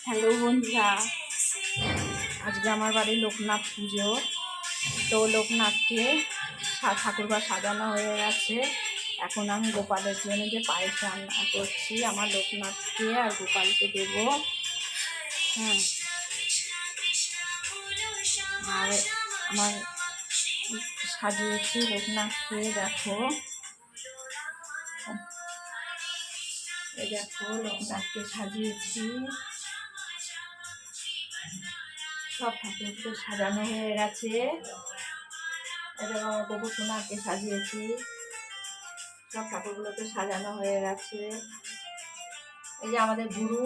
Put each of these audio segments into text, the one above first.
Hello বন্ধুরা, আজকে আমার বাড়ি লোকনাথ পুজো। তো লোকনাথকে ঠাকুরঘর সাজানো হয়ে গেছে। এখন আমি গোপালের জন্য যে পায়েস রান্না করছি, আমার লোকনাথকে আর গোপালকে দেবো। হ্যাঁ, আর আমার সাজিয়েছি লোকনাথকে, দেখো এই দেখো লোকনাথকে সাজিয়েছি। সব ঠাকুরকে সাজানো হয়ে গেছে। এটা আমার গোপু সোনাকে সাজিয়েছি। সব ঠাকুরগুলোকে সাজানো হয়ে গেছে। এই যে আমাদের গুরু,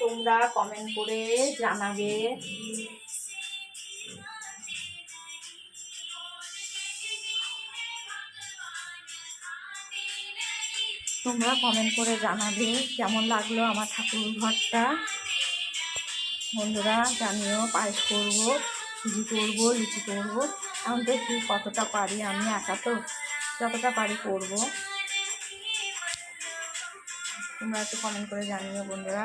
তোমরা কমেন্ট করে জানাবে কেমন লাগলো আমার ঠাকুর ঘরটা। বন্ধুরা জানিও, পায়েস করবো, সুজি করবো, লুচি করবো। এখন দেখি কতটা পারি, আমি একা তো, যতটা পারি করবো। তোমরা একটু কমেন্ট করে জানিও বন্ধুরা।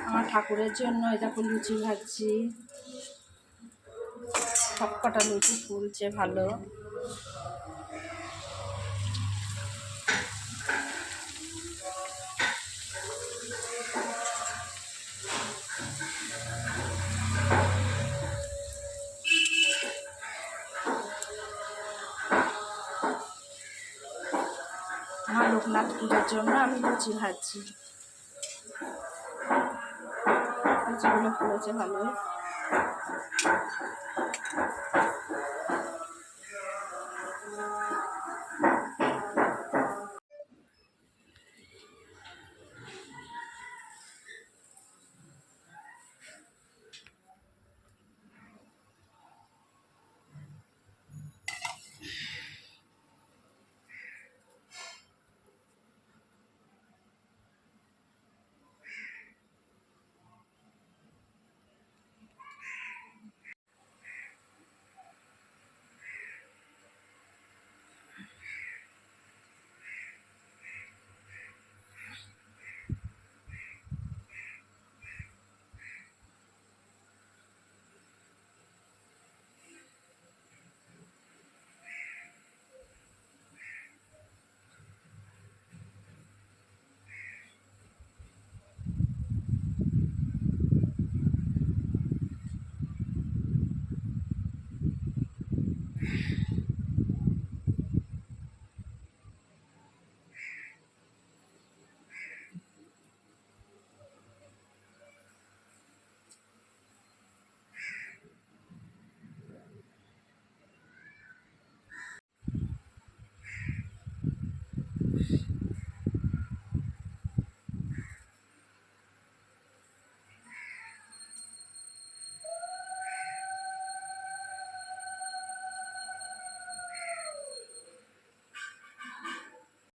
আমার ঠাকুরের জন্য এই দেখো লুচি ভাজছি। সব কটা লুচি ফুলছে ভালো। আমার লোকনাথ পূজার জন্য আমি লুচি ভাজছি। লুচিগুলো ফুলেছে ভালো।